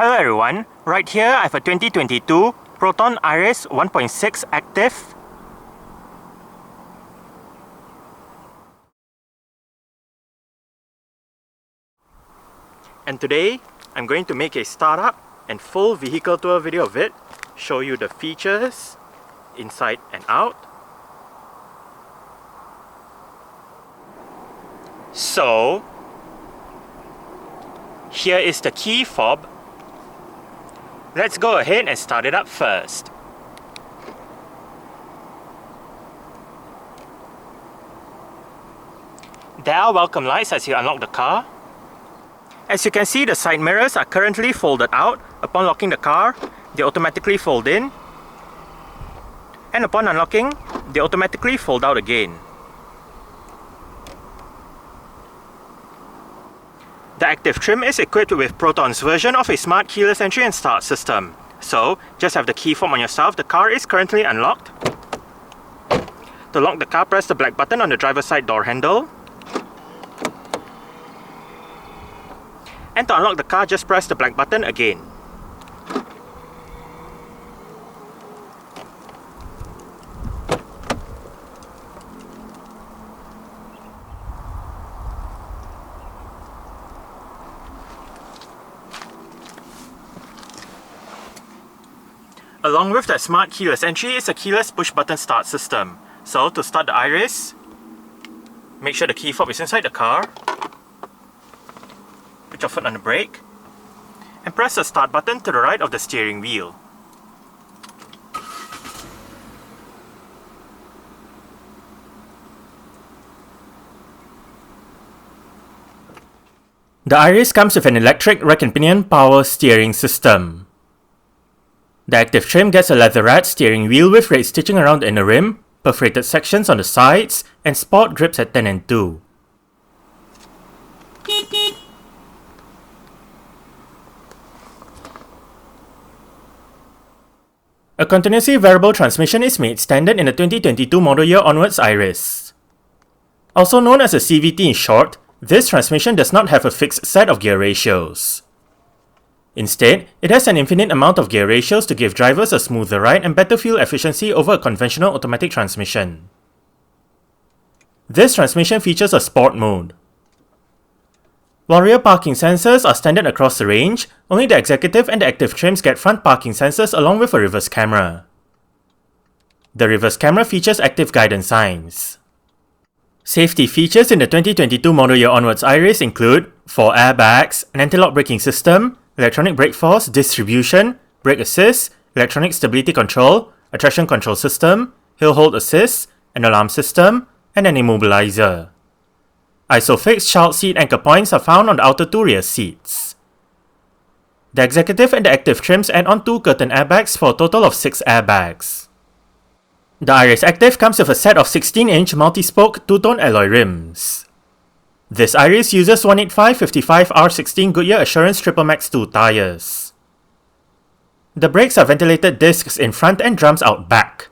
Hello everyone, right here I have a 2022 Proton Iriz 1.6 Active. And today I'm going to make a startup and full vehicle tour video of it, show you the features inside and out. So here is the key fob. Let's go ahead and start it up first. There are welcome lights as you unlock the car. As you can see, the side mirrors are currently folded out. Upon locking the car, they automatically fold in. And upon unlocking, they automatically fold out again. The Active trim is equipped with Proton's version of a smart keyless entry and start system. So, just have the key fob on yourself. The car is currently unlocked. To lock the car, press the black button on the driver's side door handle. And to unlock the car, just press the black button again. Along with that smart keyless entry is a keyless push button start system. So to start the Iriz, make sure the key fob is inside the car. Put your foot on the brake and press the start button to the right of the steering wheel. The Iriz comes with an electric rack and pinion power steering system. The Active trim gets a leatherette steering wheel with red stitching around the inner rim, perforated sections on the sides, and sport grips at 10 and 2. A continuously variable transmission is made standard in the 2022 model year onwards Iriz. Also known as a CVT in short, this transmission does not have a fixed set of gear ratios. Instead, it has an infinite amount of gear ratios to give drivers a smoother ride and better fuel efficiency over a conventional automatic transmission. This transmission features a sport mode. While rear parking sensors are standard across the range, only the Executive and the Active trims get front parking sensors along with a reverse camera. The reverse camera features active guidance signs. Safety features in the 2022 model year onwards Iriz include 4 airbags, an anti-lock braking system, electronic brake force distribution, brake assist, electronic stability control, a traction control system, hill hold assist, an alarm system, and an immobilizer. Isofix child seat anchor points are found on the outer 2 rear seats. The Executive and the Active trims add on 2 curtain airbags for a total of 6 airbags. The Iriz Active comes with a set of 16-inch multi-spoke 2-tone alloy rims. This Iriz uses 185/55R16 Goodyear Assurance Triple Max 2 tyres. The brakes are ventilated discs in front and drums out back.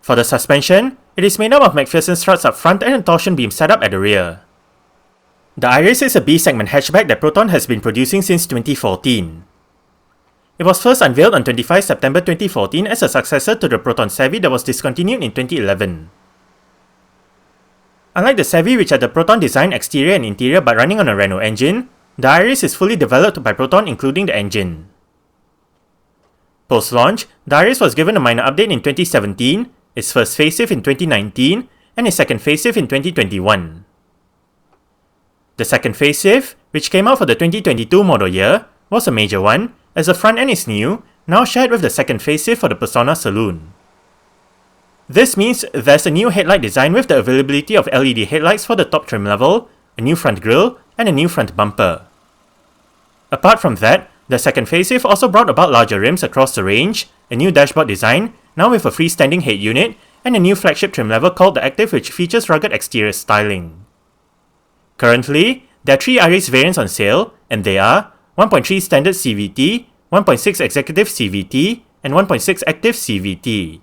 For the suspension, it is made up of McPherson struts up front and a torsion beam setup at the rear. The Iriz is a B-segment hatchback that Proton has been producing since 2014. It was first unveiled on 25 September 2014 as a successor to the Proton Savvy that was discontinued in 2011. Unlike the Savvy, which had the Proton design exterior and interior but running on a Renault engine, the Iriz is fully developed by Proton including the engine. Post-launch, the Iriz was given a minor update in 2017, its first facelift in 2019, and its second facelift in 2021. The second facelift, which came out for the 2022 model year, was a major one, as the front end is new, now shared with the second facelift for the Persona Saloon. This means there's a new headlight design with the availability of LED headlights for the top trim level, a new front grille, and a new front bumper. Apart from that, the second facelift also brought about larger rims across the range, a new dashboard design, now with a freestanding head unit, and a new flagship trim level called the Active, which features rugged exterior styling. Currently, there are 3 Iriz variants on sale, and they are 1.3 Standard CVT, 1.6 Executive CVT, and 1.6 Active CVT.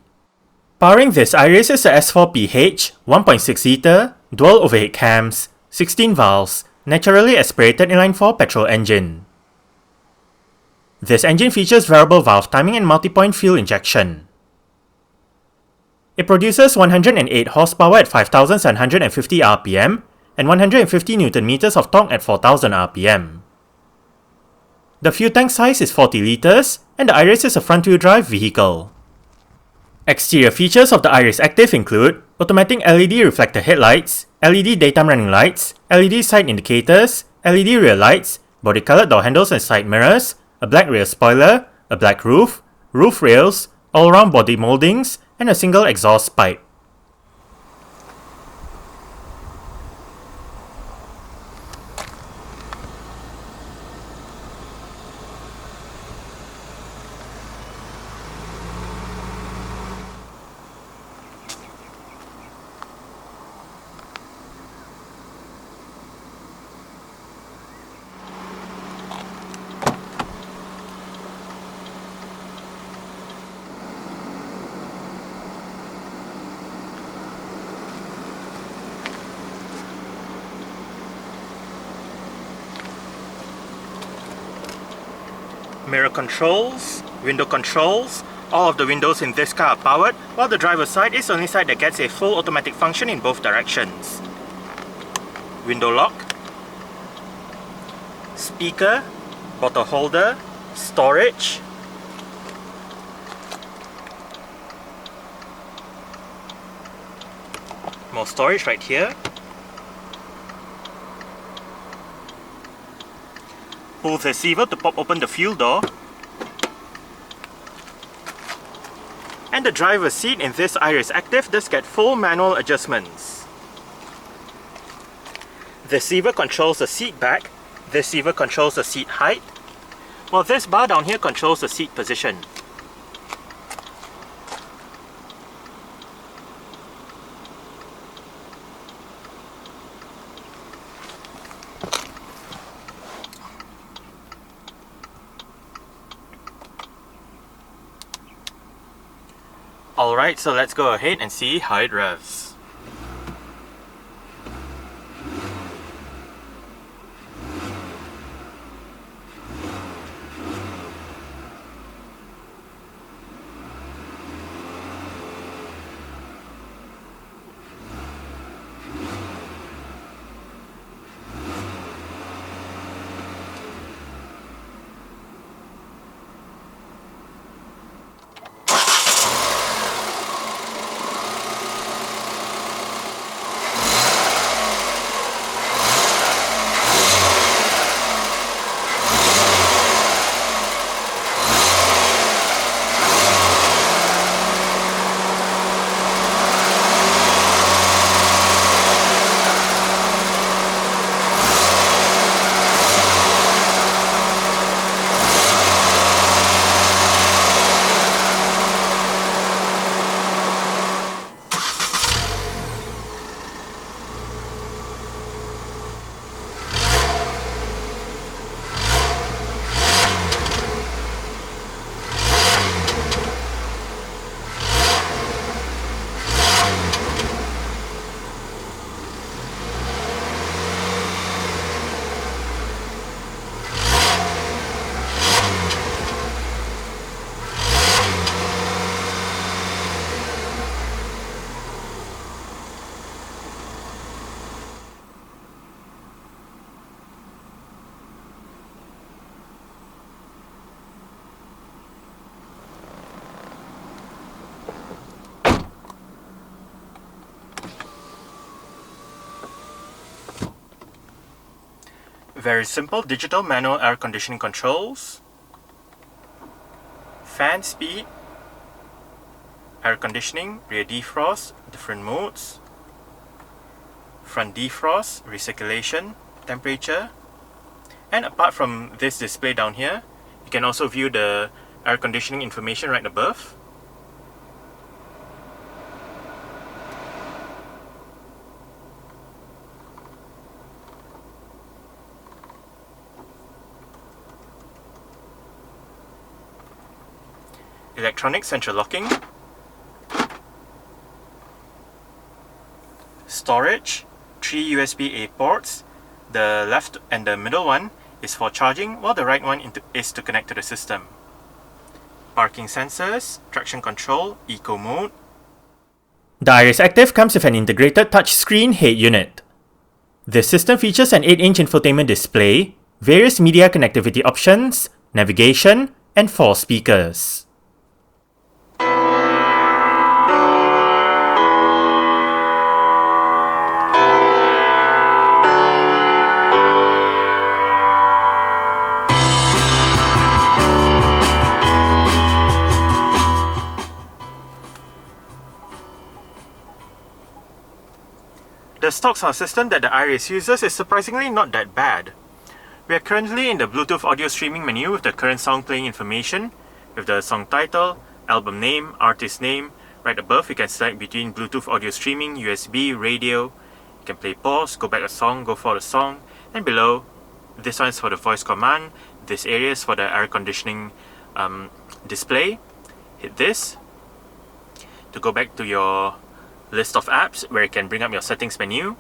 Powering this Iriz is a S4PH, 1.6 litre, dual overhead cams, 16 valves, naturally aspirated inline-4 petrol engine. This engine features variable valve timing and multi-point fuel injection. It produces 108 horsepower at 5,750 rpm and 150 Nm of torque at 4,000 rpm. The fuel tank size is 40 litres, and the Iriz is a front-wheel drive vehicle. Exterior features of the Iriz Active include automatic LED reflector headlights, LED daytime running lights, LED side indicators, LED rear lights, body-coloured door handles and side mirrors, a black rear spoiler, a black roof, roof rails, all-round body mouldings, and a single exhaust pipe. Mirror controls, window controls, all of the windows in this car are powered, while the driver's side is the only side that gets a full automatic function in both directions. Window lock, speaker, bottle holder, storage, more storage right here. Pull the receiver to pop open the fuel door. And the driver's seat in this Iriz Active does get full manual adjustments. The receiver controls the seat back, the receiver controls the seat height, while this bar down here controls the seat position. Alright, so let's go ahead and see how it revs. Very simple digital manual air conditioning controls, fan speed, air conditioning, rear defrost, different modes, front defrost, recirculation, temperature, and apart from this display down here, you can also view the air conditioning information right above. Electronic central locking, storage, 3 USB-A ports. The left and the middle one is for charging, while the right one is to connect to the system. Parking sensors, traction control, eco mode. The Iriz Active comes with an integrated touchscreen head unit. This system features an 8-inch infotainment display, various media connectivity options, navigation, and 4 speakers. The stock sound system that the Iriz uses is surprisingly not that bad. We are currently in the Bluetooth audio streaming menu with the current song playing information, with the song title, album name, artist name. Right above, you can select between Bluetooth audio streaming, USB, radio. You can play pause, go back a song, go for the song. And below, this one is for the voice command. This area is for the air conditioning display. Hit this to go back to your list of apps where you can bring up your settings menu.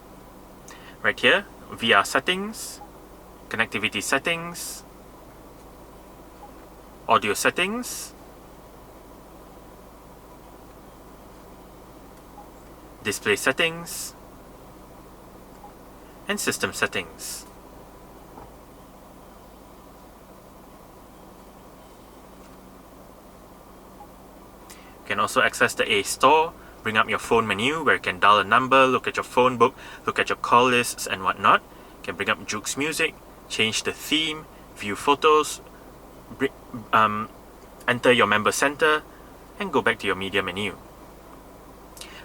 Right here, VR settings, connectivity settings, audio settings, display settings, and system settings. You can also access the A Store, bring up your phone menu where you can dial a number, look at your phone book, look at your call lists and whatnot. You can bring up Juke's music, change the theme, view photos, enter your member center, and go back to your media menu.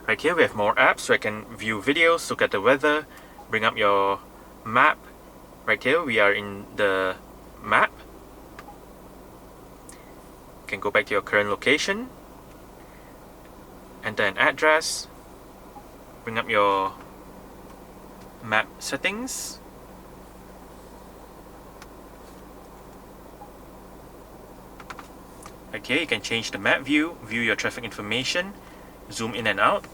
Right here we have more apps where you can view videos, look at the weather, bring up your map. Right here we are in the map. You can go back to your current location, enter an address, bring up your map settings, right here you can change the map view, view your traffic information, zoom in and out,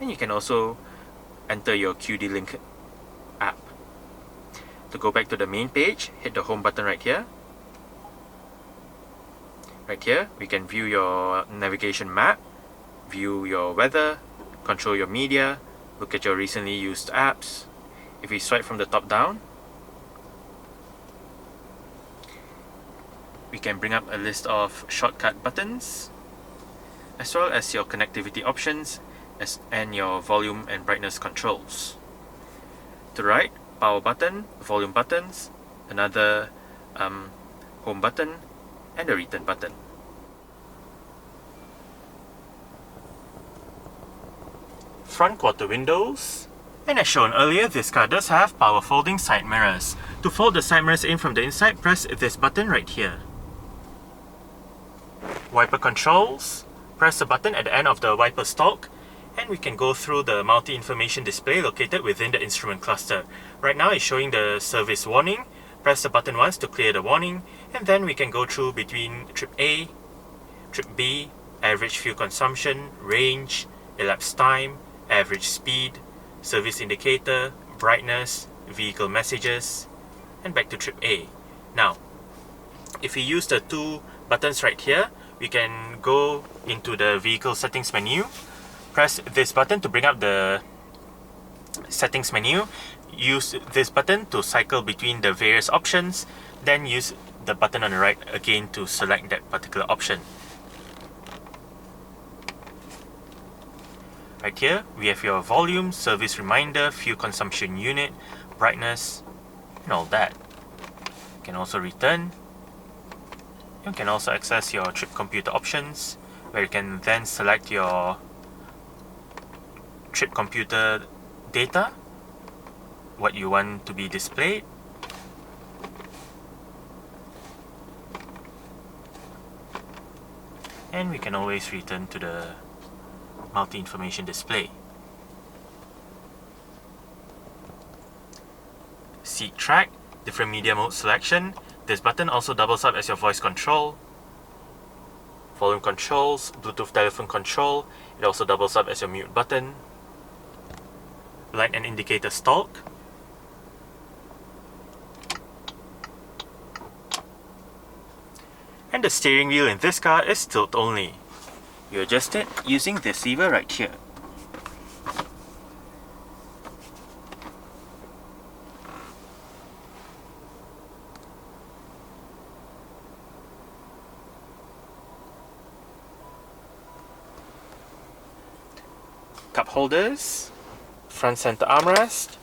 and you can also enter your QD Link app. To go back to the main page, hit the home button right here. Right here, we can view your navigation map, view your weather, control your media, look at your recently used apps. If we swipe from the top down, we can bring up a list of shortcut buttons, as well as your connectivity options and your volume and brightness controls. To the right, power button, volume buttons, another home button, and the return button. Front quarter windows. And as shown earlier, this car does have power folding side mirrors. To fold the side mirrors in from the inside, press this button right here. Wiper controls. Press the button at the end of the wiper stalk, and we can go through the multi-information display located within the instrument cluster. Right now it's showing the service warning. Press the button once to clear the warning, and then we can go through between trip A, trip B, average fuel consumption, range, elapsed time, average speed, service indicator, brightness, vehicle messages, and back to trip A. Now, if we use the two buttons right here, we can go into the vehicle settings menu, press this button to bring up the settings menu, use this button to cycle between the various options, then use the button on the right again to select that particular option. Right here, we have your volume, service reminder, fuel consumption unit, brightness, and all that. You can also return. You can also access your trip computer options, where you can then select your trip computer data, what you want to be displayed. And we can always return to the multi-information display. Seat track, different media mode selection. This button also doubles up as your voice control. Volume controls, Bluetooth telephone control. It also doubles up as your mute button. light and indicator stalk, and the steering wheel in this car is tilt only. You adjust it using this lever right here. Cup holders, front center armrest,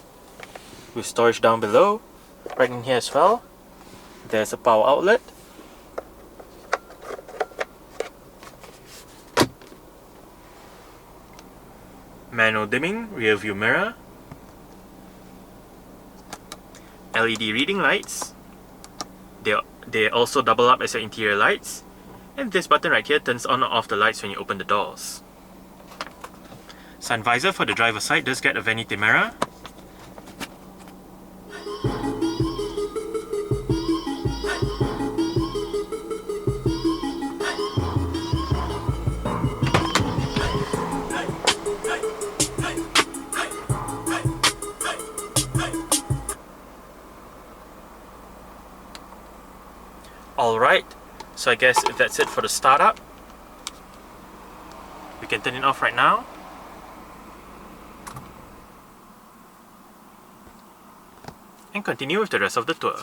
with storage down below, right in here as well. There's a power outlet, manual dimming rear view mirror, LED reading lights. They also double up as your interior lights, and this button right here turns on or off the lights when you open the doors. Sun visor for the driver's side does get a vanity mirror. Alright, so I guess that's it for the startup. We can turn it off right now. And continue with the rest of the tour.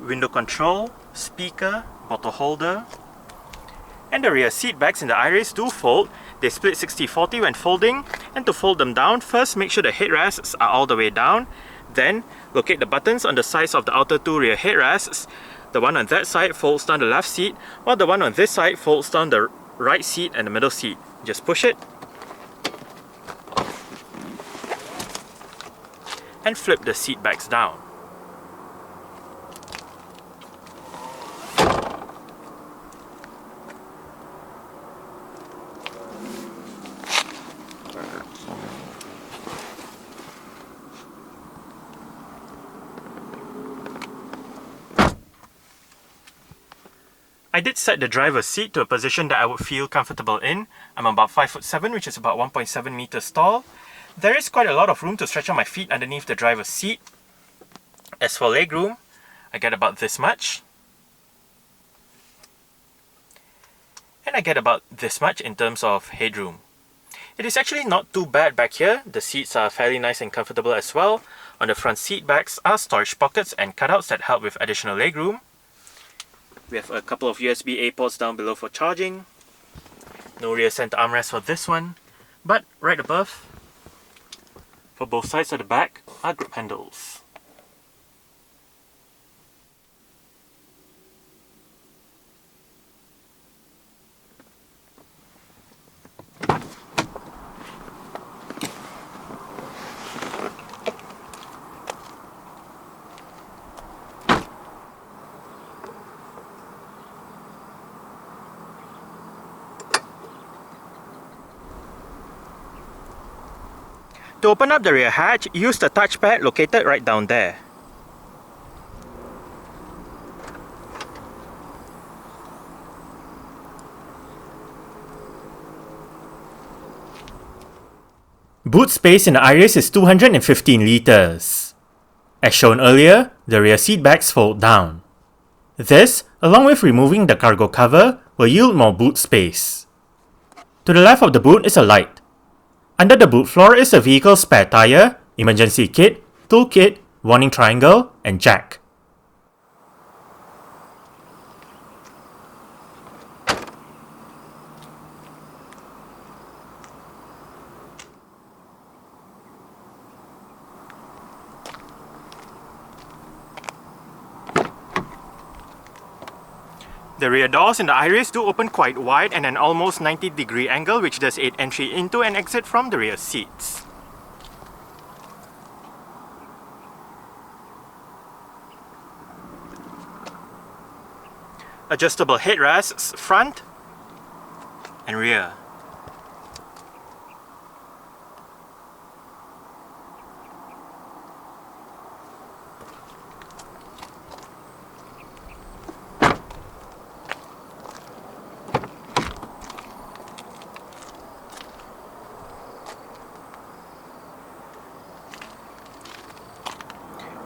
Window control, speaker, bottle holder, and the rear seat backs in the Iriz do fold. They split 60-40 when folding, and to fold them down, first make sure the headrests are all the way down, then locate the buttons on the sides of the outer two rear headrests. The one on that side folds down the left seat, while the one on this side folds down the right seat and the middle seat. Just push it, and flip the seat backs down. I did set the driver's seat to a position that I would feel comfortable in. I'm about 5'7", which is about 1.7 meters tall. There is quite a lot of room to stretch out my feet underneath the driver's seat. As for legroom, I get about this much. And I get about this much in terms of headroom. It is actually not too bad back here. The seats are fairly nice and comfortable as well. On the front seat backs are storage pockets and cutouts that help with additional legroom. We have a couple of USB-A ports down below for charging. No rear center armrest for this one, but right above, for both sides of the back, are grip handles. To open up the rear hatch, use the touchpad located right down there. Boot space in the Iriz is 215 litres. As shown earlier, the rear seat backs fold down. This, along with removing the cargo cover, will yield more boot space. To the left of the boot is a light. Under the boot floor is a vehicle spare tyre, emergency kit, toolkit, warning triangle, and jack. The rear doors in the Iriz do open quite wide and an almost 90-degree angle, which does aid entry into and exit from the rear seats. Adjustable headrests front and rear.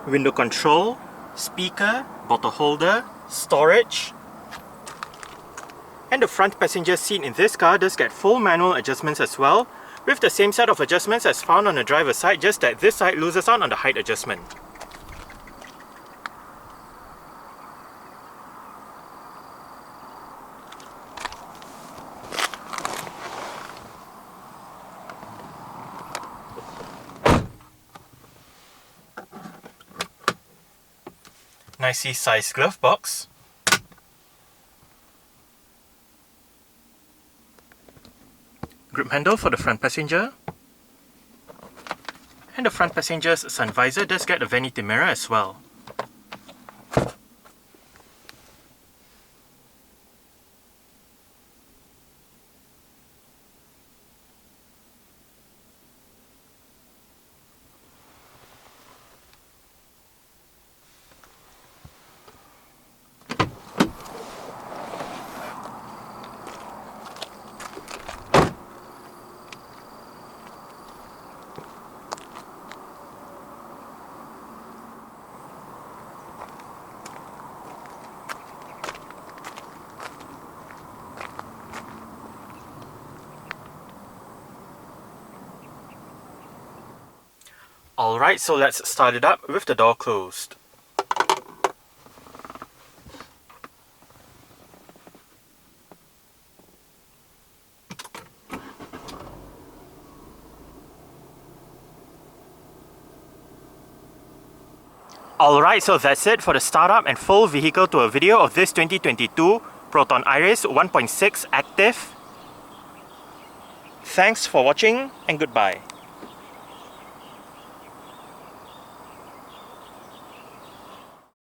Window control, speaker, bottle holder, storage, and the front passenger seat in this car does get full manual adjustments as well, with the same set of adjustments as found on the driver's side, just that this side loses out on the height adjustment. Nicely sized glove box. Grip handle for the front passenger. And the front passenger's sun visor does get a vanity mirror as well. Alright, so let's start it up with the door closed. Alright, so that's it for the startup and full vehicle tour video of this 2022 Proton Iriz 1.6 Active. Thanks for watching and goodbye.